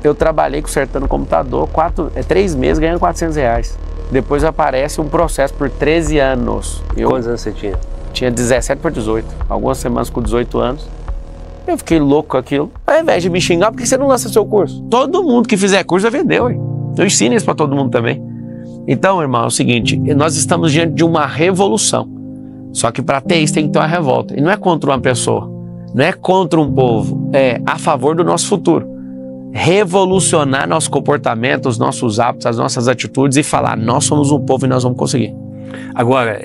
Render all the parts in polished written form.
Eu trabalhei consertando computador 3 meses ganhando R$400. Depois aparece um processo por 13 anos. Quantos anos você tinha? Tinha 17 para 18. Algumas semanas com 18 anos. Eu fiquei louco com aquilo. Ao invés de me xingar, por que você não lança seu curso? Todo mundo que fizer curso vai vender, ué. Eu ensino isso para todo mundo também. Então, irmão, é o seguinte, nós estamos diante de uma revolução. Só que para ter isso tem que ter uma revolta. E não é contra uma pessoa, não é contra um povo, é a favor do nosso futuro. Revolucionar nosso comportamento, os nossos hábitos, as nossas atitudes e falar, nós somos um povo e nós vamos conseguir. Agora,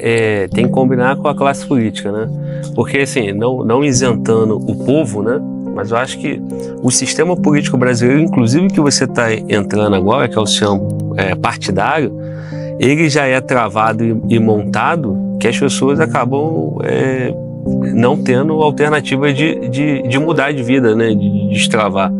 tem que combinar com a classe política, né? Porque, assim, não isentando o povo, né? Mas eu acho que o sistema político brasileiro, inclusive que você está entrando agora, que é o sistema partidário, ele já é travado e montado que as pessoas acabam não tendo alternativa de mudar de vida, né? De destravar.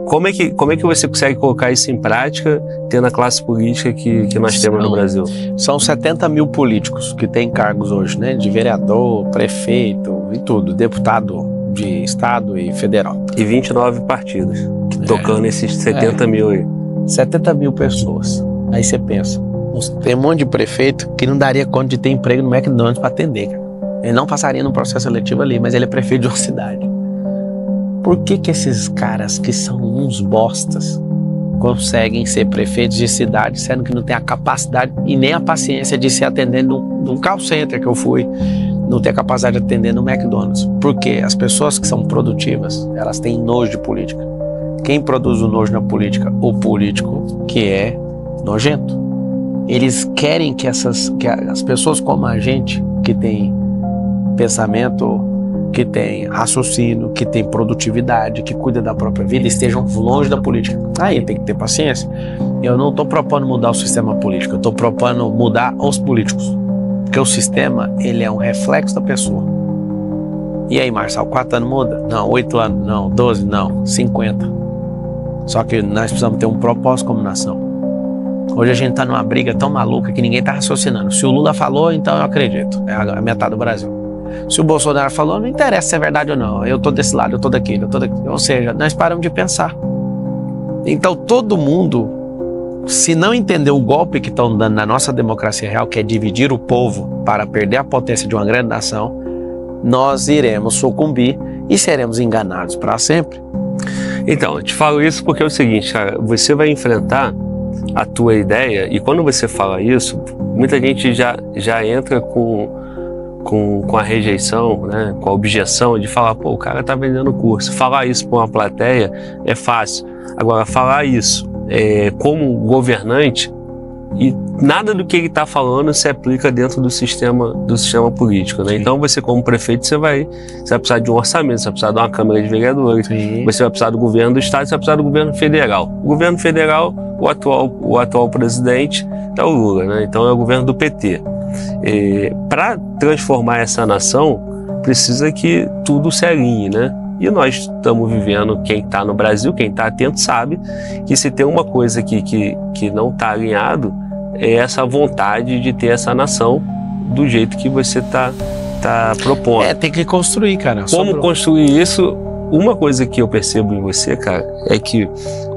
Como é que você consegue colocar isso em prática tendo a classe política que nós temos no Brasil? São 70 mil políticos que têm cargos hoje, né? De vereador, prefeito e tudo, deputado de estado e federal. E 29 partidos, tocando esses 70 mil aí. 70 mil pessoas. Aí você pensa, tem um monte de prefeito que não daria conta de ter emprego no McDonald's para atender, cara. Ele não passaria no processo seletivo ali, mas ele é prefeito de uma cidade. Por que esses caras que são uns bostas conseguem ser prefeitos de cidade, sendo que não tem a capacidade e nem a paciência de se atender num call center que eu fui, não tem a capacidade de atender no McDonald's? Porque as pessoas que são produtivas, elas têm nojo de política. Quem produz o nojo na política? O político que é nojento. Eles querem que as pessoas como a gente, que tem pensamento, que tem raciocínio, que tem produtividade, que cuida da própria vida, estejam longe da política. Aí tem que ter paciência. Eu não estou propondo mudar o sistema político, eu estou propondo mudar os políticos. Porque o sistema, ele é um reflexo da pessoa. E aí, Marçal, 4 anos muda? Não, 8 anos, não, 12, não, 50. Só que nós precisamos ter um propósito como nação. Hoje a gente está numa briga tão maluca que ninguém está raciocinando. Se o Lula falou, então eu acredito. É a metade do Brasil. Se o Bolsonaro falou, não interessa se é verdade ou não. Eu tô desse lado, eu tô daquele, eu tô daquele. Ou seja, nós paramos de pensar. Então todo mundo, se não entender o golpe que estão dando na nossa democracia real, que é dividir o povo para perder a potência de uma grande nação, nós iremos sucumbir e seremos enganados para sempre. Então, eu te falo isso porque é o seguinte, cara, você vai enfrentar a tua ideia e quando você fala isso, muita gente já entra com a rejeição, né, com a objeção de falar, pô, o cara tá vendendo curso. Falar isso para uma plateia é fácil. Agora, falar isso como governante, e nada do que ele está falando se aplica dentro do sistema político, né? Sim. Então, você como prefeito, você vai precisar de um orçamento, você vai precisar de uma Câmara de Vereadores, sim, você vai precisar do governo do Estado, você vai precisar do governo federal. O governo federal, o atual presidente é o Lula, né? Então, é o governo do PT. Para transformar essa nação, precisa que tudo se alinhe, né? E nós estamos vivendo, quem está no Brasil, quem está atento sabe que se tem uma coisa que não está alinhado, é essa vontade de ter essa nação do jeito que você tá propondo. Tem que construir, cara. Como construir isso? Uma coisa que eu percebo em você, cara, é que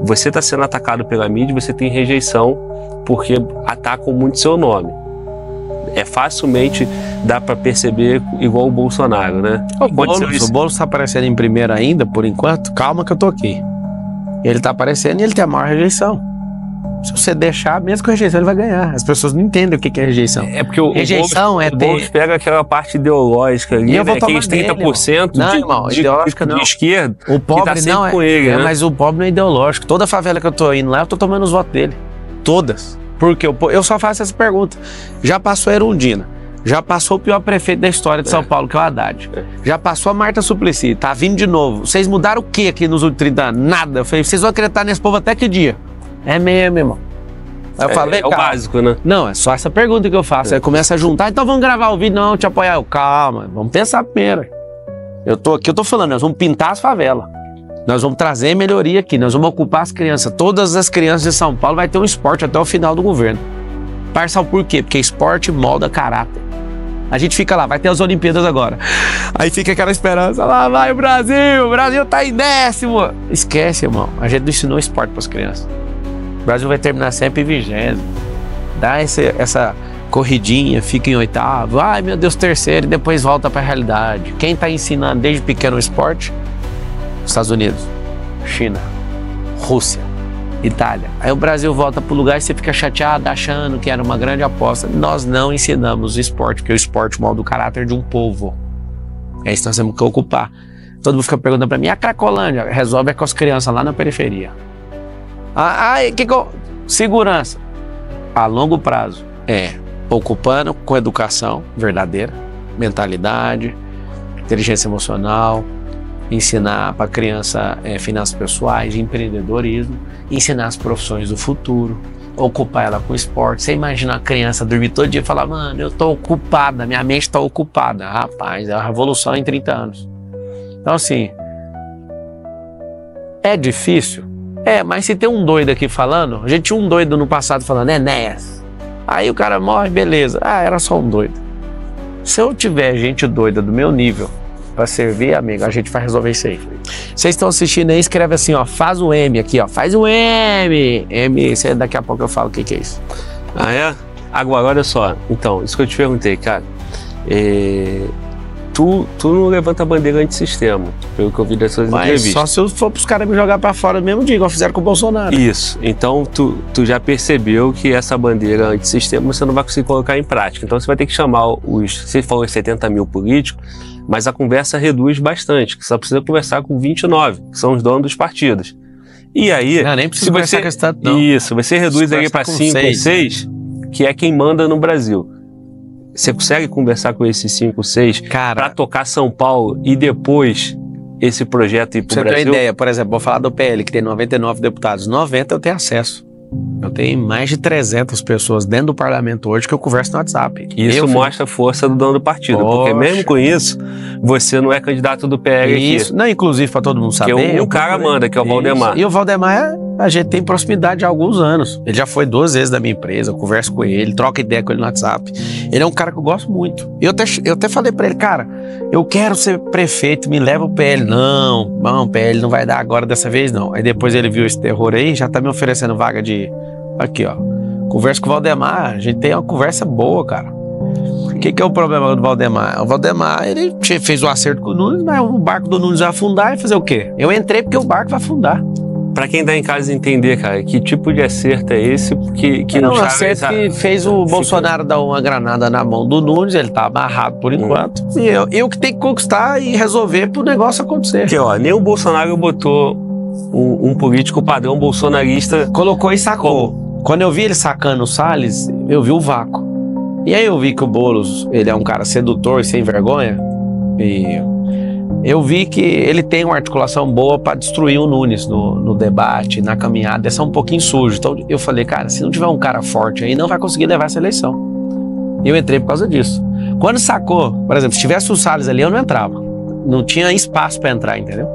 você está sendo atacado pela mídia, você tem rejeição porque atacam muito seu nome. Facilmente dá para perceber igual o Bolsonaro, né? O Boulos está aparecendo em primeiro ainda, por enquanto. Calma que eu tô aqui. Ele tá aparecendo e ele tem a maior rejeição. Se você deixar, mesmo com rejeição, ele vai ganhar. As pessoas não entendem o que é rejeição. Porque o Boulos pega aquela parte ideológica ali, né? Aqueles 30% de esquerda, o pobre que tá sempre com ele, né? Mas o pobre não é ideológico. Toda favela que eu tô indo lá, eu tô tomando os votos dele. Todas. Porque eu só faço essa pergunta. Já passou a Erundina, já passou o pior prefeito da história de São Paulo, que é o Haddad. Já passou a Marta Suplicy, tá vindo de novo. Vocês mudaram o que aqui nos últimos 30 anos? Nada. Eu falei, vocês vão acreditar nesse povo até que dia? É mesmo, irmão. Aí eu falei, o básico, né? Não, é só essa pergunta que eu faço. Aí começa a juntar, então vamos gravar o vídeo, não, te apoiar. Calma, vamos pensar primeiro. Eu tô falando, nós vamos pintar as favelas. Nós vamos trazer melhoria aqui, nós vamos ocupar as crianças. Todas as crianças de São Paulo vai ter um esporte até o final do governo. Parcial por quê? Porque esporte molda caráter. A gente fica lá, vai ter as Olimpíadas agora. Aí fica aquela esperança, lá vai o Brasil tá em 10º. Esquece, irmão, a gente não ensinou esporte para as crianças. O Brasil vai terminar sempre em 20º. Dá essa corridinha, fica em 8º, ai meu Deus, 3º, e depois volta para a realidade. Quem tá ensinando desde pequeno o esporte? Estados Unidos, China, Rússia, Itália. Aí o Brasil volta pro lugar e você fica chateado, achando que era uma grande aposta. Nós não ensinamos o esporte, porque o esporte molda o caráter de um povo. É isso que nós temos que ocupar. Todo mundo fica perguntando pra mim, a Cracolândia? Resolve com as crianças lá na periferia. Segurança. A longo prazo. Ocupando com educação verdadeira, mentalidade, inteligência emocional, ensinar para a criança finanças pessoais, empreendedorismo, ensinar as profissões do futuro, ocupar ela com esporte. Você imagina a criança dormir todo dia e falar, mano, eu tô ocupada, minha mente tá ocupada. Rapaz, é a revolução em 30 anos. Então assim, é difícil? Mas se tem um doido aqui falando, a gente tinha um doido no passado falando, Enéas. Aí o cara morre, beleza. Era só um doido. Se eu tiver gente doida do meu nível para servir, amigo, a gente vai resolver isso aí. Vocês estão assistindo aí, escreve assim, ó, faz o M aqui, ó, faz o M. Daqui a pouco eu falo o que é isso. Agora, olha só. Então, isso que eu te perguntei, cara. Tu não levanta a bandeira antissistema, pelo que eu vi das suas entrevistas. Só se eu for pros caras me jogar pra fora mesmo dia, igual fizeram com o Bolsonaro. Isso. Então, tu já percebeu que essa bandeira antissistema você não vai conseguir colocar em prática. Então, você vai ter que chamar você falou os 70 mil políticos, mas a conversa reduz bastante. Você só precisa conversar com 29, que são os donos dos partidos. E aí... Não, nem precisa conversar com esse tanto, não. Isso, você reduz aí pra 5 ou 6, que é quem manda no Brasil. Você consegue conversar com esses 5, 6 para tocar São Paulo e depois esse projeto ir para o Brasil? Você tem uma ideia, por exemplo, vou falar do PL, que tem 99 deputados. 90 eu tenho acesso. Eu tenho mais de 300 pessoas dentro do parlamento hoje que eu converso no WhatsApp. Isso mostra a força do dono do partido, porque mesmo com isso, você não é candidato do PL aqui. Não, inclusive, para todo mundo saber. Porque o cara manda, que é o Valdemar. E o Valdemar, a gente tem proximidade há alguns anos. Ele já foi 2 vezes da minha empresa, eu converso com ele, troco ideia com ele no WhatsApp. Ele é um cara que eu gosto muito. Eu até falei para ele, cara, eu quero ser prefeito, me leva o PL. Não, o PL não vai dar agora dessa vez, não. Aí depois ele viu esse terror aí, já tá me oferecendo vaga de... Aqui, ó. Conversa com o Valdemar, a gente tem uma conversa boa, cara. O que é o problema do Valdemar? O Valdemar, ele fez o acerto com o Nunes, mas o barco do Nunes vai afundar e fazer o quê? Eu entrei porque o barco vai afundar. Pra quem tá em casa entender, cara, que tipo de acerto é esse que não acerto que fez o Bolsonaro dar uma granada na mão do Nunes, ele tá amarrado por enquanto. E eu que tenho que conquistar e resolver pro negócio acontecer. Porque, ó, nem o Bolsonaro botou um político padrão bolsonarista. Colocou e sacou. Quando eu vi ele sacando o Salles, eu vi o vácuo. E aí eu vi que o Boulos, ele é um cara sedutor e sem vergonha. E eu vi que ele tem uma articulação boa para destruir o Nunes no debate, na caminhada. Essa é um pouquinho sujo. Então eu falei, cara, se não tiver um cara forte aí, não vai conseguir levar essa eleição. E eu entrei por causa disso. Quando sacou, por exemplo, se tivesse o Salles ali, eu não entrava. Não tinha espaço para entrar, entendeu?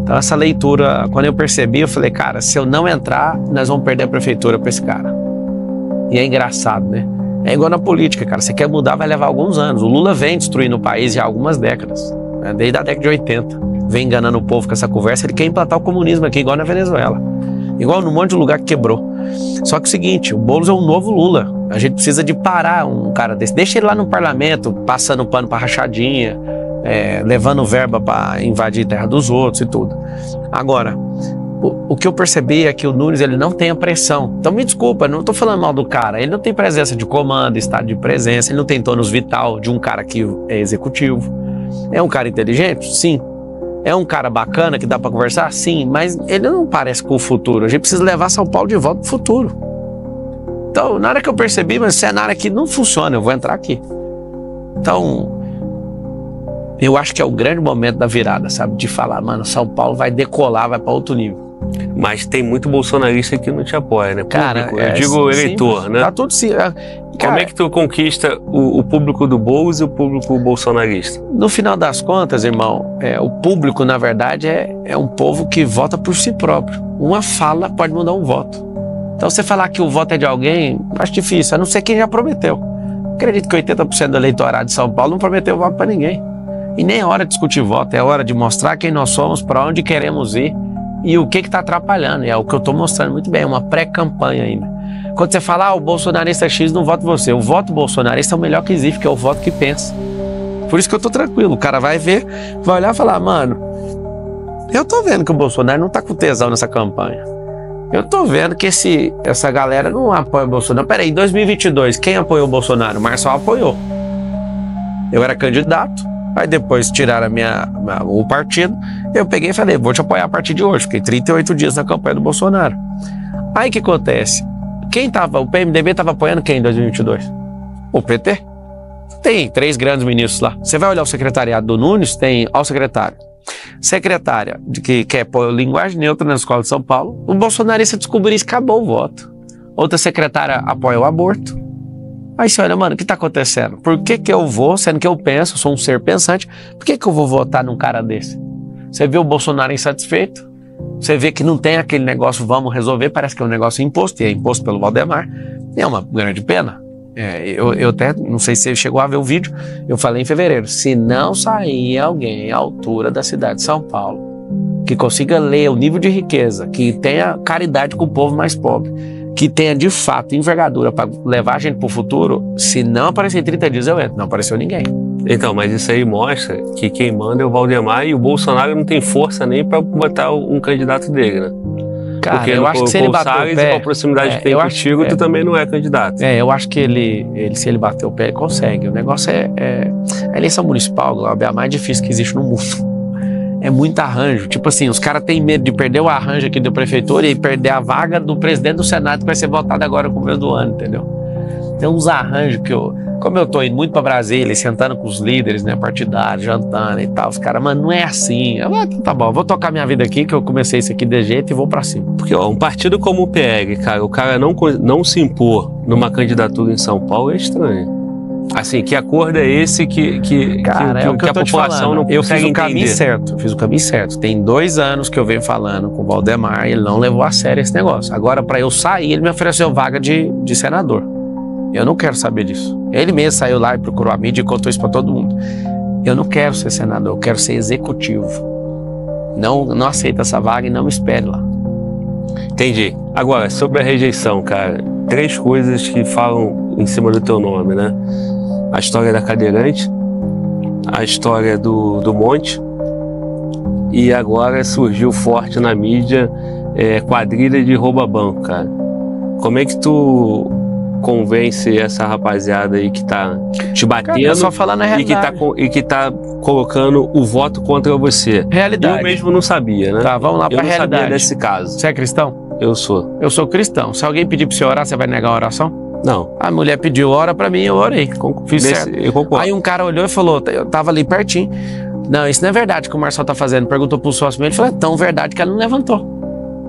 Então essa leitura, quando eu percebi, eu falei, cara, se eu não entrar, nós vamos perder a prefeitura para esse cara. E é engraçado, né? É igual na política, cara. Você quer mudar, vai levar alguns anos. O Lula vem destruindo o país já há algumas décadas, né? Desde a década de 80. Vem enganando o povo com essa conversa. Ele quer implantar o comunismo aqui, igual na Venezuela. Igual num monte de lugar que quebrou. Só que é o seguinte, o Boulos é um novo Lula. A gente precisa de parar um cara desse. Deixa ele lá no parlamento, passando pano pra rachadinha, levando verba para invadir terra dos outros e tudo. Agora, o que eu percebi é que o Nunes, ele não tem a pressão. Então me desculpa, não estou falando mal do cara. Ele não tem presença de comando, estado de presença, ele não tem tônus vital de um cara que é executivo. É um cara inteligente? Sim. É um cara bacana que dá para conversar? Sim. Mas ele não parece com o futuro. A gente precisa levar São Paulo de volta pro futuro. Então, na hora que eu percebi, mas esse cenário aqui não funciona, eu vou entrar aqui. Então, eu acho que é o grande momento da virada, sabe? De falar, mano, São Paulo vai decolar, vai para outro nível. Mas tem muito bolsonarista que não te apoia, né? Cara, eu digo eleitor, né? Tá tudo sim. Como é que tu conquista o público do Boulos e o público bolsonarista? No final das contas, irmão, o público, na verdade, é um povo que vota por si próprio. Uma fala pode mudar um voto. Então, você falar que o voto é de alguém, acho difícil, a não ser quem já prometeu. Acredito que 80% do eleitorado de São Paulo não prometeu voto para ninguém. E nem é hora de discutir voto, é hora de mostrar quem nós somos, para onde queremos ir e o que está atrapalhando. E é o que eu estou mostrando muito bem, é uma pré-campanha ainda. Quando você fala, o bolsonarista X não vota você, o voto bolsonarista é o melhor que existe, que é o voto que pensa. Por isso que eu tô tranquilo, o cara vai ver, vai olhar e falar, mano, eu tô vendo que o Bolsonaro não tá com tesão nessa campanha. Eu tô vendo que essa galera não apoia o Bolsonaro. Peraí, em 2022, quem apoiou o Bolsonaro? O Marçal apoiou. Eu era candidato, aí depois tiraram o partido, eu peguei e falei, vou te apoiar a partir de hoje. Fiquei 38 dias na campanha do Bolsonaro. Aí o que acontece? O PMDB estava apoiando quem em 2022? O PT. Tem 3 grandes ministros lá. Você vai olhar o secretariado do Nunes, tem ao secretário. Secretária que quer pôr linguagem neutra na escola de São Paulo. O bolsonarista descobriu isso, acabou o voto. Outra secretária apoia o aborto. Aí você olha, mano, o que está acontecendo? Por que eu vou, sendo que eu penso, sou um ser pensante, por que eu vou votar num cara desse? Você vê o Bolsonaro insatisfeito, você vê que não tem aquele negócio, vamos resolver, parece que é um negócio imposto, e é imposto pelo Valdemar, e é uma grande pena. Eu até, não sei se você chegou a ver o vídeo, eu falei em fevereiro, se não sair alguém à altura da cidade de São Paulo, que consiga ler o nível de riqueza, que tenha caridade com o povo mais pobre, que tenha de fato envergadura para levar a gente para o futuro, se não aparecer em 30 dias eu entro, não apareceu ninguém. Então, mas isso aí mostra que quem manda é o Valdemar e o Bolsonaro não tem força nem para botar um candidato dele, né? Cara, porque eu acho que se ele bater o pé, com a proximidade que tem contigo, tu também não é candidato. Eu acho que se ele bater o pé, ele consegue. O negócio a eleição municipal, Glauber, é a mais difícil que existe no mundo. É muito arranjo. Tipo assim, os caras têm medo de perder o arranjo aqui da prefeitura e perder a vaga do presidente do Senado que vai ser votado agora no começo do ano, entendeu? Tem uns arranjos que como eu tô indo muito pra Brasília, sentando com os líderes, né, partidários, jantando e tal, os caras, mano, não é assim. Tá bom, vou tocar minha vida aqui, que eu comecei isso aqui de jeito e vou pra cima. Porque, um partido como o PL, cara, o cara não se impor numa candidatura em São Paulo é estranho. Assim, que acordo é esse que a população não consegue entender? Eu fiz o caminho certo, fiz o caminho certo. Tem 2 anos que eu venho falando com o Valdemar e ele não levou a sério esse negócio. Agora, pra eu sair, ele me ofereceu vaga de senador. Eu não quero saber disso. Ele mesmo saiu lá e procurou a mídia e contou isso pra todo mundo. Eu não quero ser senador, eu quero ser executivo. Não aceita essa vaga e não me espere lá. Entendi. Agora, sobre a rejeição, cara, 3 coisas que falam em cima do teu nome, né? A história da cadeirante, a história do Monte e agora surgiu forte na mídia quadrilha de rouba-banco, cara. Como é que tu convence essa rapaziada aí que tá te batendo, cara, só falando a realidade, e que tá colocando o voto contra você? Realidade. Eu mesmo não sabia, né? Tá, vamos lá pra realidade. Eu não sabia desse caso. Você é cristão? Eu sou. Eu sou cristão. Se alguém pedir pra você orar, você vai negar a oração? Não. A mulher pediu, ora pra mim, eu orei. Fiz certo. Eu concordo. Aí um cara olhou e falou, eu tava ali pertinho, não, isso não é verdade que o Marcelo tá fazendo. Perguntou pro sócio meu, ele falou, é tão verdade que ela não levantou.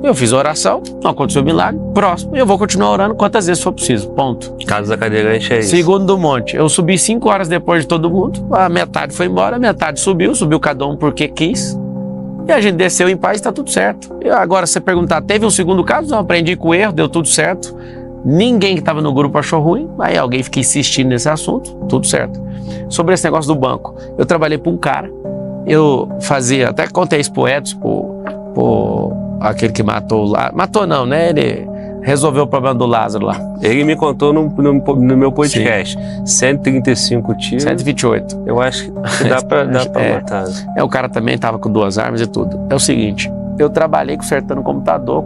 Eu fiz a oração, não aconteceu milagre, próximo, e eu vou continuar orando quantas vezes for preciso, ponto. Caso da cadeirante é isso. Segundo do monte, eu subi 5 horas depois de todo mundo, a metade foi embora, a metade subiu cada um porque quis, e a gente desceu em paz, tá tudo certo. E agora, você perguntar, teve um segundo caso? Não, aprendi com o erro, deu tudo certo. Ninguém que estava no grupo achou ruim, aí alguém fica insistindo nesse assunto, tudo certo. Sobre esse negócio do banco, eu trabalhei para um cara, eu fazia, até contei isso pro Edson, aquele que matou lá, matou não, né, ele resolveu o problema do Lázaro lá. Ele me contou no meu podcast, sim. 135 tiros. 128. Eu acho que dá pra matar. O cara também tava com 2 armas e tudo. É o seguinte, eu trabalhei consertando o computador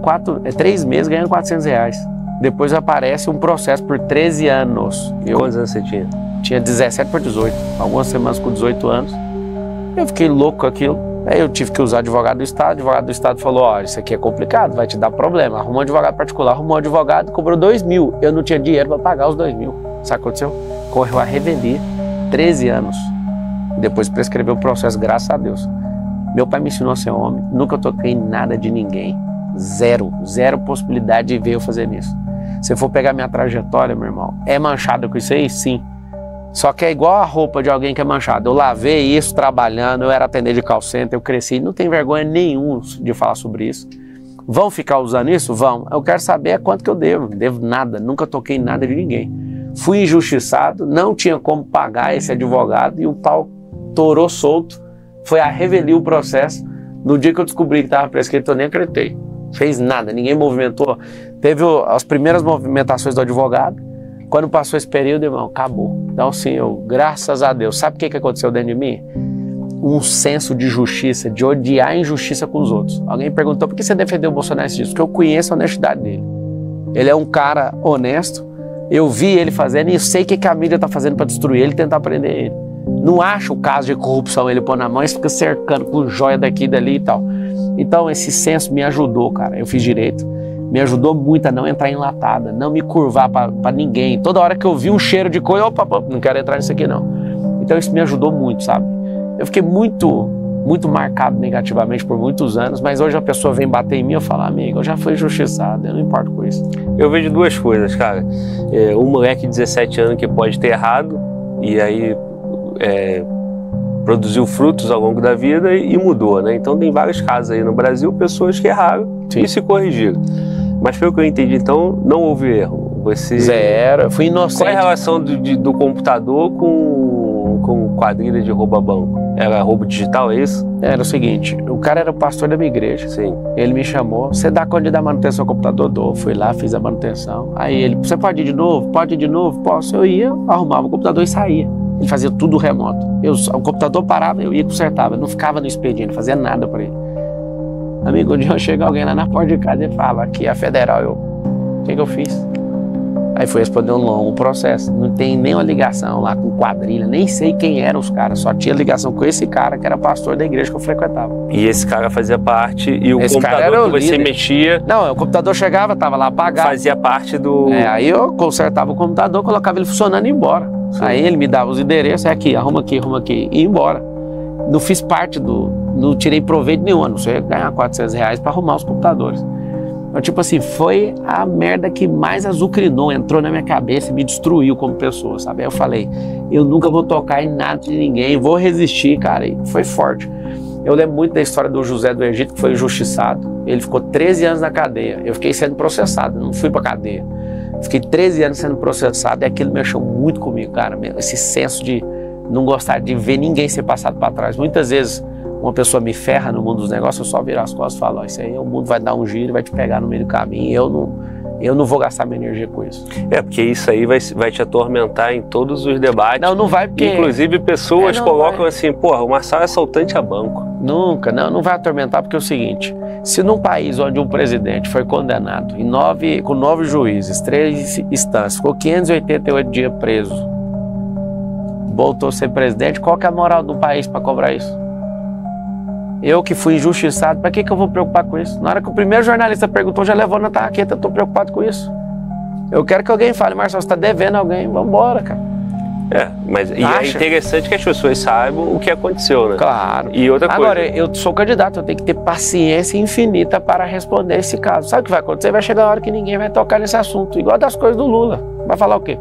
3 meses ganhando R$400. Depois aparece um processo por 13 anos. Quantos anos você tinha? Tinha 17 por 18. Algumas semanas com 18 anos. Eu fiquei louco com aquilo. Aí eu tive que usar advogado do Estado. O advogado do Estado falou, ó, isso aqui é complicado, vai te dar problema. Arrumou um advogado particular, arrumou um advogado, cobrou 2 mil. Eu não tinha dinheiro para pagar os 2 mil. Sabe o que aconteceu? Correu a revelia, 13 anos. Depois prescreveu o processo, graças a Deus. Meu pai me ensinou a ser homem. Nunca toquei em nada de ninguém. Zero possibilidade de ver eu fazer isso. Se for pegar minha trajetória, meu irmão, é manchado com isso aí? Sim. Só que é igual a roupa de alguém que é manchada. Eu lavei isso trabalhando, eu era atendente de call center, eu cresci, não tenho vergonha nenhuma de falar sobre isso. Vão ficar usando isso? Vão. Eu quero saber quanto que eu devo. Não devo nada, nunca toquei em nada de ninguém. fui injustiçado, não tinha como pagar esse advogado e o pau torou solto, foi a revelia o processo. No dia que eu descobri que estava prescrito, eu nem acreditei. Fez nada, ninguém movimentou. Teve as primeiras movimentações do advogado. Quando passou esse período, irmão, acabou. Então, assim, graças a Deus, sabe o que aconteceu dentro de mim? Um senso de justiça, de odiar a injustiça com os outros. Alguém perguntou, por que você defendeu o Bolsonaro disso? Porque eu conheço a honestidade dele. Ele é um cara honesto, eu vi ele fazendo e eu sei o que a mídia está fazendo para destruir ele e tentar prender ele. Não acho o caso de corrupção ele pôr na mão e fica cercando com joia daqui e dali e tal. Então, esse senso me ajudou, cara. Eu fiz direito. Me ajudou muito a não entrar enlatada, não me curvar para ninguém. Toda hora que eu vi um cheiro de coisa, opa, não quero entrar nisso aqui não. Então isso me ajudou muito, sabe? Eu fiquei muito marcado negativamente por muitos anos, mas hoje a pessoa vem bater em mim e eu falo, amigo, eu já fui injustiçado, eu não importo com isso. Eu vejo duas coisas, cara. Um moleque de 17 anos que pode ter errado e aí produziu frutos ao longo da vida e mudou, né? Então tem vários casos aí no Brasil, pessoas que erraram Sim. e se corrigiram. Mas pelo que eu entendi, então, não houve erro. Você... Zero, eu fui inocente. Qual é a relação do computador com quadrilha de rouba-banco? Era roubo digital, é isso? Era o seguinte, o cara era o pastor da minha igreja. Sim. Ele me chamou, você dá conta de dar manutenção ao computador? Dou. Fui lá, fiz a manutenção. Aí ele, você pode ir de novo? Pode ir de novo? Posso. Eu ia, arrumava o computador e saía. Ele fazia tudo remoto. O computador parava, eu ia e consertava. Eu não ficava no expediente, não fazia nada para ele. Amigo, um dia chega alguém lá na porta de casa e fala, aqui é a federal, o que eu fiz? Aí fui responder um longo processo, não tem nenhuma ligação lá com quadrilha, nem sei quem eram os caras, só tinha ligação com esse cara que era pastor da igreja que eu frequentava. E esse cara fazia parte, e o computador que você mexia... Não, o computador chegava, tava lá apagado. Fazia parte do... Aí eu consertava o computador, colocava ele funcionando e ia embora. Sim. Aí ele me dava os endereços, aqui, arruma aqui, e ia embora. Não fiz parte não tirei proveito nenhum, a não ser ganhar R$400 para arrumar os computadores. Então, tipo assim, foi a merda que mais azucrinou, entrou na minha cabeça e me destruiu como pessoa, sabe? Aí eu falei, eu nunca vou tocar em nada de ninguém, vou resistir, cara, e foi forte. Eu lembro muito da história do José do Egito, que foi injustiçado. Ele ficou 13 anos na cadeia, eu fiquei sendo processado, não fui pra cadeia. Fiquei 13 anos sendo processado e aquilo mexeu muito comigo, cara, esse senso de não gostar de ver ninguém ser passado para trás. Muitas vezes uma pessoa me ferra no mundo dos negócios, eu só viro as costas e falo, isso aí o mundo vai dar um giro e vai te pegar no meio do caminho, eu não vou gastar minha energia com isso. Porque isso aí vai te atormentar em todos os debates. Não vai porque... Inclusive pessoas colocam assim, porra, o Marçal é assaltante a banco. Nunca, não vai atormentar porque é o seguinte, se num país onde um presidente foi condenado com 9 juízes, 3 instâncias, ficou 588 dias preso, voltou a ser presidente, qual que é a moral do país para cobrar isso? Eu que fui injustiçado, para que eu vou preocupar com isso? Na hora que o primeiro jornalista perguntou, já levou na tarraqueta, eu estou preocupado com isso. Eu quero que alguém fale, Marçal, você está devendo alguém, vamos embora, cara. Mas e é interessante que as pessoas saibam o que aconteceu, né? Claro. E outra coisa... Agora, eu sou candidato, eu tenho que ter paciência infinita para responder esse caso. Sabe o que vai acontecer? Vai chegar a hora que ninguém vai tocar nesse assunto, igual das coisas do Lula. Vai falar o quê?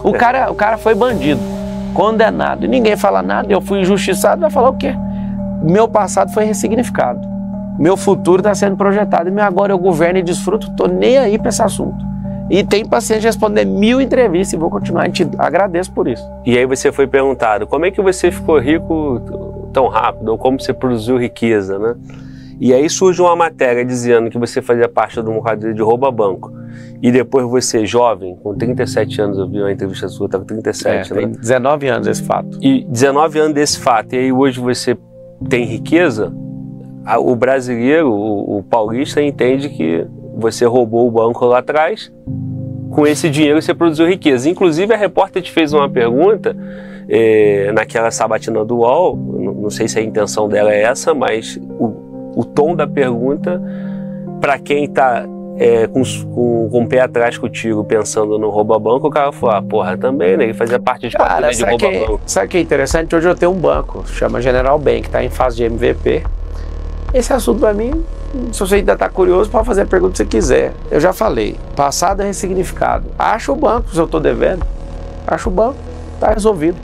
O cara foi bandido, condenado, e ninguém fala nada, eu fui injustiçado, vai falar o quê? Meu passado foi ressignificado, meu futuro está sendo projetado, e agora eu governo e desfruto, estou nem aí para esse assunto. E tenho paciência de responder 1000 entrevistas e vou continuar, e te agradeço por isso. E aí você foi perguntado, como é que você ficou rico tão rápido, ou como você produziu riqueza, né? E aí surge uma matéria dizendo que você fazia parte de uma quadrilha de rouba-banco. E depois você, jovem, com 37 anos, eu vi uma entrevista sua, estava com 37, né? Tem 19 anos desse fato. E 19 anos desse fato, e aí hoje você tem riqueza, o brasileiro, o paulista, entende que você roubou o banco lá atrás, com esse dinheiro você produziu riqueza. Inclusive a repórter te fez uma pergunta naquela sabatina do UOL, não sei se a intenção dela é essa, mas o tom da pergunta, para quem está com o pé atrás contigo, pensando no rouba-banco, o cara falou, porra, também, né? Ele fazia parte de quadrilha de rouba-banco. Sabe o que é interessante? Hoje eu tenho um banco, chama General Bank, está em fase de MVP. Esse assunto para mim, se você ainda está curioso, pode fazer a pergunta que você quiser. Eu já falei, passado é ressignificado. Acha o banco se eu estou devendo. Acha o banco, está resolvido.